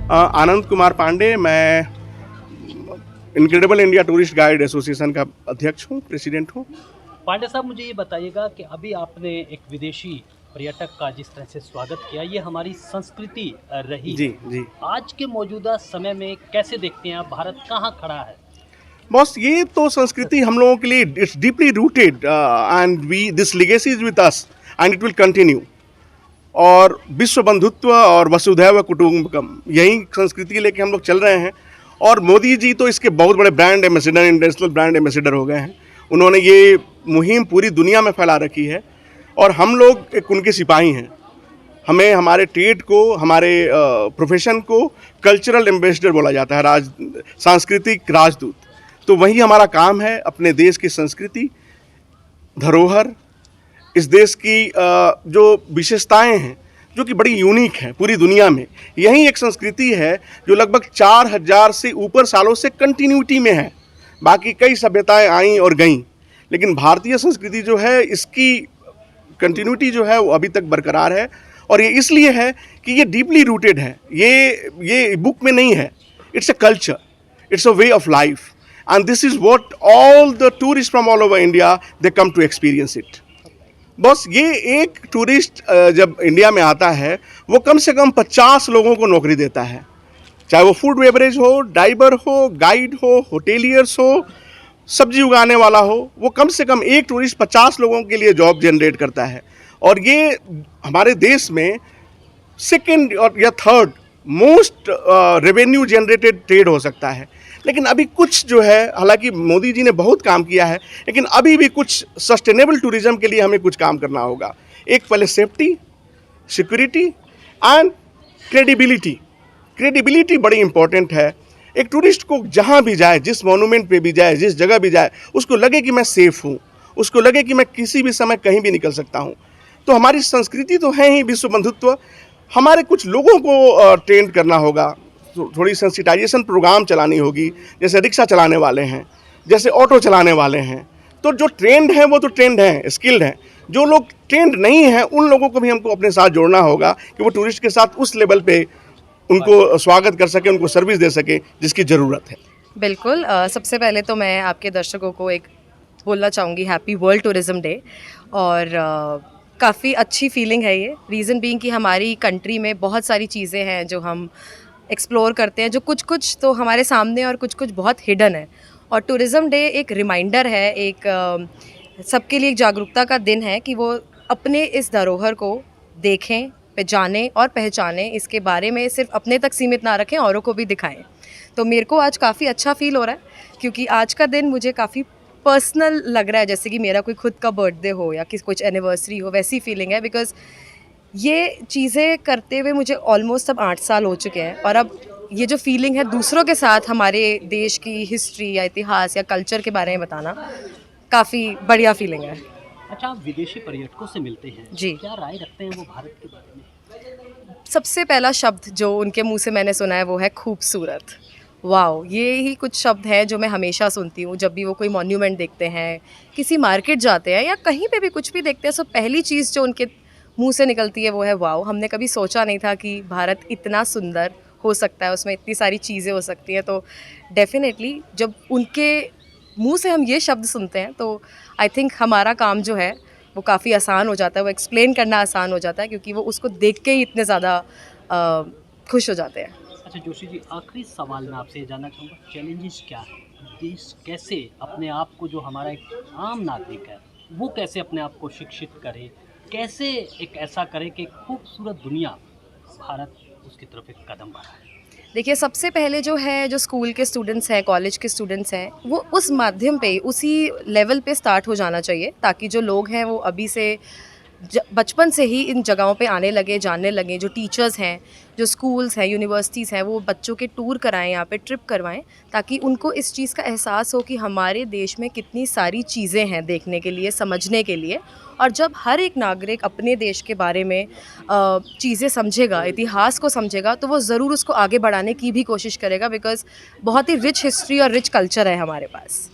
आनंद कुमार पांडे, मैं incredible India tourist guide association का अध्यक्ष हूँ, प्रेसिडेंट हूँ। पांडे साहब, मुझे ये बताइएगा कि अभी आपने एक विदेशी पर्यटक का जिस तरह से स्वागत किया, ये हमारी संस्कृति रही जी है। जी। आज के मौजूदा समय में कैसे देखते हैं आप, भारत कहाँ खड़ा है? बॉस, ये तो संस्कृति हम लोगों के लिए it's deeply rooted and we this legacy is with us and it will continue. और विश्व बंधुत्व और वसुधैव कुटुंबकम, यही संस्कृति लेके हम लोग चल रहे हैं। और मोदी जी तो इसके बहुत बड़े brand ambassador, international brand ambassador हो गए हैं। उन्होंने ये मुहिम पूरी दुनिया में फैला रखी है और हम लोग एक उनके सिपाही हैं। हमें हमारे ट्रेड को, हमारे प्रोफेशन को कल्चरल एम्बेसडर बोला जाता है, सांस्कृतिक राजदूत। तो वही हमारा काम है, अपने देश की संस्कृति, धरोहर, इस देश की जो विशेषताएं हैं जो कि बड़ी यूनिक हैं पूरी दुनिया में, यही एक संस्कृति है जो लगभग 4000 से ऊपर सालों से कंटिन्यूटी में है। बाकी कई सभ्यताएं आईं और गईं, लेकिन भारतीय संस्कृति जो है, इसकी कंटिन्यूटी जो है वो अभी तक बरकरार है। और ये इसलिए है कि ये डीपली रूटेड है, ये बुक में नहीं है। It's a culture, it's a way of life, and this is what all the tourist from all over India they come to experience it. बस ये एक टूरिस्ट जब इंडिया में आता है, वो कम से कम 50 लोगों को नौकरी देता है, चाहे वो फूड बेवरेज हो, ड्राइवर हो, गाइड हो, होटेलियर्स हो, सब्जी उगाने वाला हो। वो कम से कम एक टूरिस्ट 50 लोगों के लिए जॉब जनरेट करता है। और ये हमारे देश में सेकेंड और या third most revenue generated trade हो सकता है। लेकिन अभी कुछ जो है, हालांकि मोदी जी ने बहुत काम किया है, लेकिन अभी भी कुछ सस्टेनेबल टूरिज्म के लिए हमें कुछ काम करना होगा। एक पहले safety, security and credibility. Credibility बड़ी इंपॉर्टेंट है। एक टूरिस्ट को जहाँ भी जाए, जिस मोनूमेंट पे भी जाए, जिस जगह भी जाए, उसको लगे कि मैं सेफ़ हूँ, उसको लगे कि मैं किसी भी समय कहीं भी निकल सकता हूँ। तो हमारी संस्कृति तो है ही विश्व बंधुत्व। हमारे कुछ लोगों को ट्रेन करना होगा, थोड़ी सेंसिटाइजेशन प्रोग्राम चलानी होगी। जैसे रिक्शा चलाने वाले हैं, जैसे ऑटो चलाने वाले हैं, तो जो ट्रेंड हैं वो तो ट्रेंड हैं, स्किल्ड हैं। जो लोग ट्रेंड नहीं हैं, उन लोगों को भी हमको अपने साथ जोड़ना होगा कि वो टूरिस्ट के साथ उस लेवल पे उनको स्वागत कर सके, उनको सर्विस दे सके जिसकी ज़रूरत है। बिल्कुल। सबसे पहले तो मैं आपके दर्शकों को एक बोलना चाहूँगी हैप्पी वर्ल्ड टूरिज़्म डे। और काफ़ी अच्छी फीलिंग है ये, रीज़न बीइंग कि हमारी कंट्री में बहुत सारी चीज़ें हैं जो हम एक्सप्लोर करते हैं, जो कुछ कुछ तो हमारे सामने और कुछ कुछ बहुत हिडन है। और टूरिज़्म डे एक रिमाइंडर है, एक सबके लिए एक जागरूकता का दिन है कि वो अपने इस धरोहर को देखें, जानें और पहचानें। इसके बारे में सिर्फ अपने तक सीमित ना रखें, औरों को भी दिखाएं। तो मेरे को आज काफ़ी अच्छा फील हो रहा है, क्योंकि आज का दिन मुझे काफ़ी पर्सनल लग रहा है, जैसे कि मेरा कोई खुद का बर्थडे हो या किसी कुछ एनिवर्सरी हो, वैसी फीलिंग है। बिकॉज़ ये चीज़ें करते हुए मुझे ऑलमोस्ट अब 8 साल हो चुके हैं, और अब ये जो फीलिंग है दूसरों के साथ हमारे देश की हिस्ट्री या इतिहास या कल्चर के बारे में बताना, काफ़ी बढ़िया फीलिंग है। अच्छा, आप विदेशी पर्यटकों से मिलते हैं जी। क्या राय रखते हैं वो भारत के बारे में? सबसे पहला शब्द जो उनके मुंह से मैंने सुना है वो है खूबसूरत। वाओ! ये ही कुछ शब्द हैं जो मैं हमेशा सुनती हूँ जब भी वो कोई मॉन्यूमेंट देखते हैं, किसी मार्केट जाते हैं या कहीं पे भी कुछ भी देखते हैं, सो पहली चीज़ जो उनके मुंह से निकलती है वो है वाओ! हमने कभी सोचा नहीं था कि भारत इतना सुंदर हो सकता है, उसमें इतनी सारी चीज़ें हो सकती हैं। तो डेफ़िनेटली जब उनके मुंह से हम ये शब्द सुनते हैं तो आई थिंक हमारा काम जो है वो काफ़ी आसान हो जाता है, वो एक्सप्लेन करना आसान हो जाता है, क्योंकि वो उसको देख के ही इतने ज़्यादा खुश हो जाते हैं। अच्छा जोशी जी, आखिरी सवाल मैं आपसे ये जानना चाहूँगा, चैलेंजेस क्या है? देश कैसे अपने आप को, जो हमारा एक आम नागरिक है, वो कैसे अपने आप को शिक्षित करे, कैसे एक ऐसा करे कि खूबसूरत दुनिया, भारत उसकी तरफ एक कदम बढ़ाए? देखिए, सबसे पहले जो है, जो स्कूल के स्टूडेंट्स हैं, कॉलेज के स्टूडेंट्स हैं, वो उस माध्यम पे, उसी लेवल पे स्टार्ट हो जाना चाहिए, ताकि जो लोग हैं वो अभी से बचपन से ही इन जगहों पे आने लगे, जानने लगे। जो टीचर्स हैं, जो स्कूल्स हैं, यूनिवर्सिटीज़ हैं, वो बच्चों के टूर कराएं, यहाँ पे ट्रिप करवाएं, ताकि उनको इस चीज़ का एहसास हो कि हमारे देश में कितनी सारी चीज़ें हैं देखने के लिए, समझने के लिए। और जब हर एक नागरिक अपने देश के बारे में चीज़ें समझेगा, इतिहास को समझेगा, तो वो ज़रूर उसको आगे बढ़ाने की भी कोशिश करेगा, बिकॉज़ बहुत ही रिच हिस्ट्री और रिच कल्चर है हमारे पास।